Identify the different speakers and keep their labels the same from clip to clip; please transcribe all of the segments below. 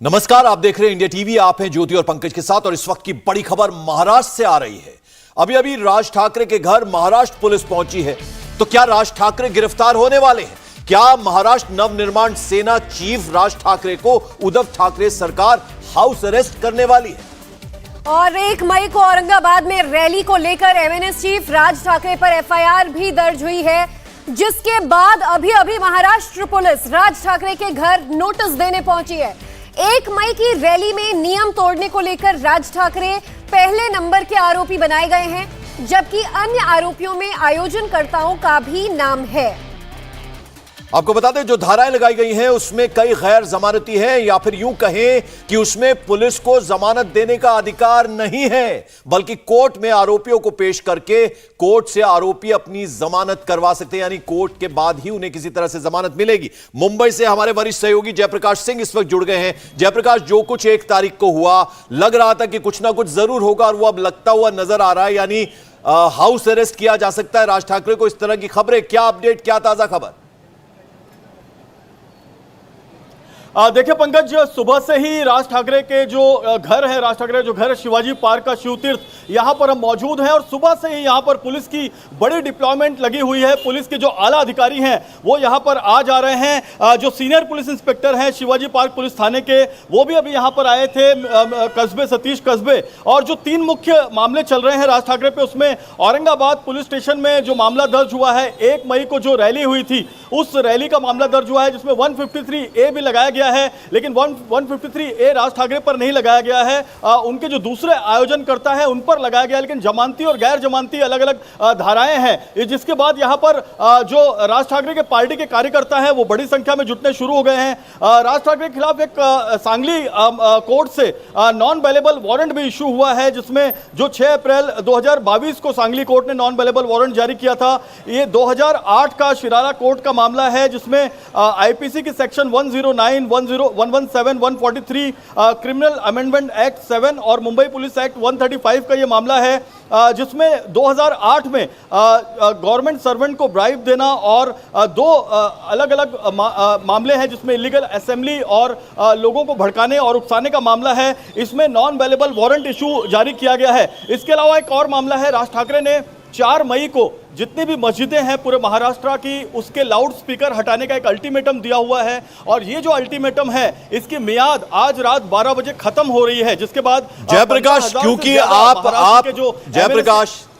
Speaker 1: नमस्कार, आप देख रहे हैं इंडिया टीवी। आप हैं ज्योति और पंकज के साथ और इस वक्त की बड़ी खबर महाराष्ट्र से आ रही है। अभी अभी राज ठाकरे के घर महाराष्ट्र पुलिस पहुंची है। तो क्या राज ठाकरे गिरफ्तार होने वाले हैं? क्या महाराष्ट्र नवनिर्माण सेना चीफ राज ठाकरे को उद्धव ठाकरे सरकार हाउस अरेस्ट करने वाली है?
Speaker 2: और 1 मई को औरंगाबाद में रैली को लेकर एमएनएस चीफ राज ठाकरे पर एफआईआर भी दर्ज हुई है, जिसके बाद अभी अभी महाराष्ट्र पुलिस राज ठाकरे के घर नोटिस देने पहुंची है। 1 मई की रैली में नियम तोड़ने को लेकर राज ठाकरे पहले नंबर के आरोपी बनाए गए हैं, जबकि अन्य आरोपियों में आयोजनकर्ताओं का भी नाम है।
Speaker 1: आपको बता दें, जो धाराएं लगाई गई हैं उसमें कई गैर जमानती हैं, या फिर यूं कहें कि उसमें पुलिस को जमानत देने का अधिकार नहीं है, बल्कि कोर्ट में आरोपियों को पेश करके कोर्ट से आरोपी अपनी जमानत करवा सकते हैं, यानी कोर्ट के बाद ही उन्हें किसी तरह से जमानत मिलेगी। मुंबई से हमारे वरिष्ठ सहयोगी जयप्रकाश सिंह इस वक्त जुड़ गए हैं। जयप्रकाश, जो कुछ 1 तारीख को हुआ, लग रहा था कि कुछ ना कुछ जरूर होगा और वो अब लगता हुआ नजर आ रहा है, यानी हाउस अरेस्ट किया जा सकता है राज ठाकरे को। इस तरह की खबरें, क्या अपडेट, क्या ताजा खबर?
Speaker 3: देखिए पंकज, सुबह से ही राज ठाकरे के जो घर है, राज ठाकरे जो घर है शिवाजी पार्क का शिवतीर्थ, यहां पर हम मौजूद हैं और सुबह से ही यहां पर पुलिस की बड़ी डिप्लॉयमेंट लगी हुई है। पुलिस के जो आला अधिकारी हैं वो यहां पर आ जा रहे हैं। जो सीनियर पुलिस इंस्पेक्टर हैं शिवाजी पार्क पुलिस थाने के, वो भी अभी यहां पर आए थे, कस्बे सतीश कस्बे। और जो 3 मुख्य मामले चल रहे हैं राज ठाकरे पे, उसमें औरंगाबाद पुलिस स्टेशन में जो मामला दर्ज हुआ है, 1 मई को जो रैली हुई थी उस रैली का मामला दर्ज हुआ है, जिसमें 153A भी लगाया गया है, लेकिन 153A राज ठाकरे पर नहीं लगाया गया है। उनके जो दूसरे आयोजनकर्ता हैं उन पर लगाया गया, लेकिन जमानती और गैर जमानती अलग अलग धाराएं हैं। जिसके बाद यहां पर जो राज ठाकरे के पार्टी के कार्यकर्ता हैं वो बड़ी संख्या में जुटने शुरू हो गए हैं। राज ठाकरे के खिलाफ एक सांगली कोर्ट से नॉन बेलेबल वारंट भी इशू हुआ है, जिसमें जो 6 अप्रैल 2022 को सांगली कोर्ट ने नॉन बेलेबल वारंट जारी किया था। ये 2008 का शिरारा कोर्ट का मामला है, जिसमें आईपीसी की सेक्शन 109, 117, 143, क्रिमिनल अमेंडमेंट एक्ट 7 और मुंबई पुलिस एक्ट 135 का ये मामला है, जिसमें 2008 में गवर्नमेंट सर्वेंट को ब्राइब देना और 2 अलग अलग मामले हैं, जिसमें इलीगल असेंबली और लोगों को भड़काने और उकसाने का मामला है। इसमें नॉन बेलेबल वारंट इशू जारी किया गया है। इसके अलावा एक और मामला है, राज ठाकरे ने 4 मई को जितनी भी मस्जिदें हैं पूरे महाराष्ट्र की, उसके लाउड स्पीकर हटाने का एक अल्टीमेटम दिया हुआ है। और ये जो अल्टीमेटम है, इसकी मियाद आज रात 12 बजे खत्म हो रही है, जिसके बाद
Speaker 1: जयप्रकाश,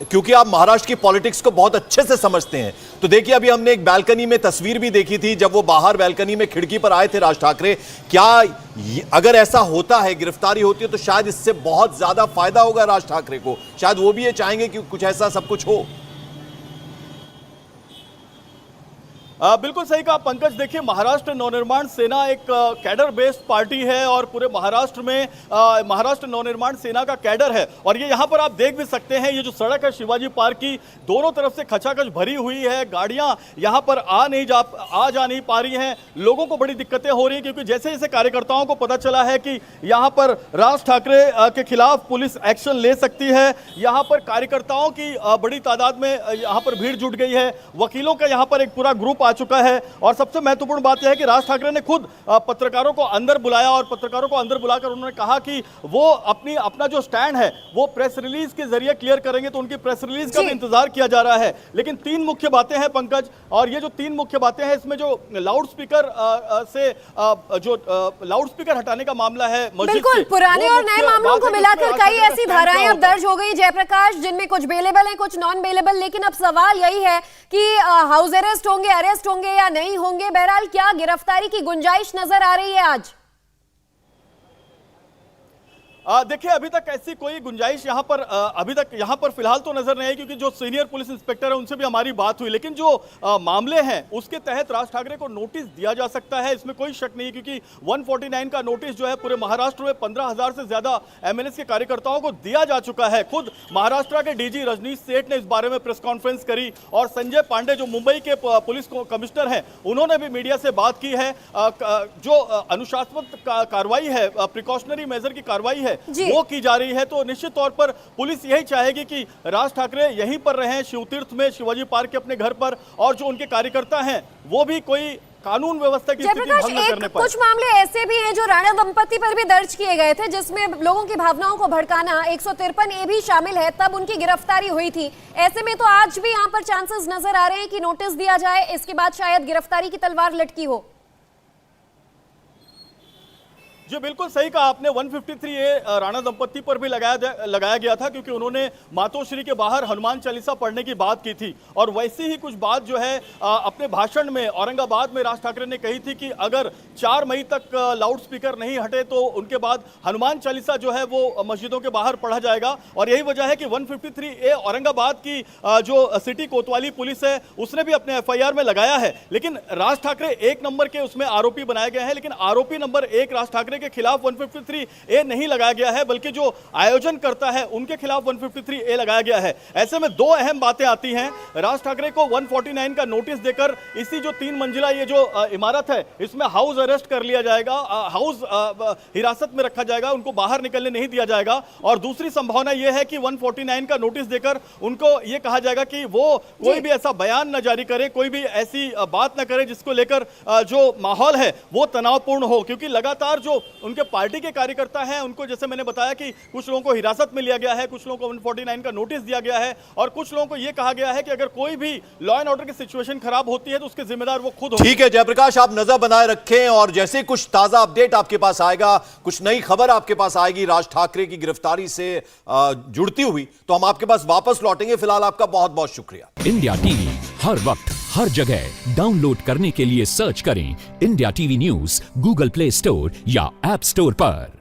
Speaker 1: क्योंकि आप महाराष्ट्र की पॉलिटिक्स को बहुत अच्छे से समझते हैं, तो देखिए अभी हमने एक बालकनी में तस्वीर भी देखी थी, जब वो बाहर बालकनी में खिड़की पर आए थे राज ठाकरे। क्या अगर ऐसा होता है, गिरफ्तारी होती है, तो शायद इससे बहुत ज्यादा फायदा होगा राज ठाकरे को? शायद वो भी ये चाहेंगे कि कुछ ऐसा सब कुछ हो।
Speaker 3: बिल्कुल सही कहा पंकज। देखिए, महाराष्ट्र नवनिर्माण सेना एक कैडर बेस्ड पार्टी है और पूरे महाराष्ट्र में महाराष्ट्र नवनिर्माण सेना का कैडर है। और ये यहाँ पर आप देख भी सकते हैं, ये जो सड़क है शिवाजी पार्क की, दोनों तरफ से खचाखच भरी हुई है। गाड़ियाँ यहाँ पर आ जा नहीं पा रही हैं। लोगों को बड़ी दिक्कतें हो रही हैं, क्योंकि जैसे जैसे कार्यकर्ताओं को पता चला है कि यहाँ पर राज ठाकरे के खिलाफ पुलिस एक्शन ले सकती है, यहाँ पर कार्यकर्ताओं की बड़ी तादाद में यहाँ पर भीड़ जुट गई है। वकीलों का यहाँ पर एक पूरा ग्रुप आ चुका है। और सबसे महत्वपूर्ण बात यह है कि राज ठाकरे ने खुद पत्रकारों को अंदर बुलाया और पत्रकारों को अंदर बुलाकर उन्होंने कहा कि वो अपना जो स्टैंड है वो प्रेस रिलीज के जरिए क्लियर करेंगे। तो उनकी प्रेस रिलीज का भी इंतजार किया जा रहा है। लेकिन 3 मुख्य बातें हैं पंकज, और ये जो 3 मुख्य बातें हैं, इसमें जो लाउड स्पीकर से जो लाउड स्पीकर हटाने का मामला है,
Speaker 2: बिल्कुल पुराने और नए मामलों को मिलाकर कई ऐसी धाराएं अब दर्ज हो गई जयप्रकाश, जिनमें कुछ बेलेबल है, कुछ नॉन बेलेबल। लेकिन अब सवाल यही है कि हाउस अरेस्ट होंगे, अरेस्ट होंगे या नहीं होंगे। बहरहाल, क्या गिरफ्तारी की गुंजाइश नजर आ रही है आज?
Speaker 3: देखिए, अभी तक ऐसी कोई गुंजाइश यहाँ पर अभी तक यहाँ पर फिलहाल तो नजर नहीं आई, क्योंकि जो सीनियर पुलिस इंस्पेक्टर है उनसे भी हमारी बात हुई। लेकिन जो मामले हैं उसके तहत राज ठाकरे को नोटिस दिया जा सकता है, इसमें कोई शक नहीं, क्योंकि 149 का नोटिस जो है पूरे महाराष्ट्र में 15,000 से ज्यादा एमएनएस के कार्यकर्ताओं को दिया जा चुका है। खुद महाराष्ट्र के डीजी रजनीश सेठ ने इस बारे में प्रेस कॉन्फ्रेंस करी, और संजय पांडे जो मुंबई के पुलिस कमिश्नर हैं, उन्होंने भी मीडिया से बात की है। जो अनुशासनात्मक कार्रवाई है, प्रिकॉशनरी मेजर की कार्रवाई है, वो की जा रही है। तो निश्चित तौर पर पुलिस यही चाहेगी कि राज ठाकरे यहीं पर रहें, शिवतीर्थ में, शिवाजी पार्क के अपने घर पर, और जो उनके कार्यकर्ता हैं वो भी कोई कानून व्यवस्था की स्थिति
Speaker 2: जयप्रकाश,
Speaker 3: भंग न करने
Speaker 2: एक
Speaker 3: पाए।
Speaker 2: कुछ मामले ऐसे भी हैं जो राणा दंपति पर भी दर्ज किए गए थे, जिसमें लोगों की भावनाओं को भड़काना 153 ए भी शामिल है, तब उनकी गिरफ्तारी हुई थी। ऐसे में तो आज भी यहाँ पर चांसेस नजर आ रहे हैं कि नोटिस दिया जाए, इसके बाद शायद गिरफ्तारी की तलवार लटकी हो।
Speaker 3: जी बिल्कुल सही कहा आपने। 153 ए राणा दंपति पर भी लगाया गया था, क्योंकि उन्होंने मातोश्री के बाहर हनुमान चालीसा पढ़ने की बात की थी। और वैसी ही कुछ बात जो है अपने भाषण में औरंगाबाद में राज ठाकरे ने कही थी कि अगर 4 मई तक लाउड स्पीकर नहीं हटे तो उनके बाद हनुमान चालीसा जो है वो मस्जिदों के बाहर पढ़ा जाएगा। और यही वजह है कि 153 ए औरंगाबाद की जो सिटी कोतवाली पुलिस है उसने भी अपने FIR में लगाया है। लेकिन राज ठाकरे 1 नंबर के उसमें आरोपी बनाए गए हैं, लेकिन आरोपी नंबर 1 राज ठाकरे के खिलाफ 153 ए नहीं लगाया गया है, बल्कि जो आयोजन करता है उनके खिलाफ 153 ए लगाया गया है। ऐसे में 2 अहम बातें आती हैं। राज ठाकरे को 149 का नोटिस देकर इसी जो 3 मंजिला ये जो इमारत है इसमें हाउस अरेस्ट कर लिया जाएगा, हाउस हिरासत में रखा जाएगा, उनको बाहर निकलने नहीं दिया जाएगा। और दूसरी संभावना यह है कि 149 का नोटिस देकर उनको यह कहा जाएगा कि वो कोई भी ऐसा बयान न जारी करे, कोई भी ऐसी बात न करे जिसको लेकर जो माहौल है वो तनावपूर्ण हो। क्योंकि लगातार जो उनके पार्टी के कार्यकर्ता हैं उनको, जैसे मैंने बताया कि कुछ लोगों को हिरासत में लिया गया है, कुछ लोगों को 149 का नोटिस दिया गया है, और कुछ लोगों को यह कहा गया है कि अगर कोई भी लॉ एंड ऑर्डर की सिचुएशन खराब होती है तो उसके जिम्मेदार वो खुद हो।
Speaker 1: ठीक है जयप्रकाश, आप नजर बनाए रखें और जैसे कुछ ताजा अपडेट आपके पास आएगा, कुछ नई खबर आपके पास आएगी राज ठाकरे की गिरफ्तारी से जुड़ती हुई, तो हम आपके पास वापस लौटेंगे। फिलहाल आपका बहुत बहुत शुक्रिया।
Speaker 4: इंडिया टीवी हर वक्त हर जगह डाउनलोड करने के लिए सर्च करें India TV news Google play store या ऐप स्टोर पर।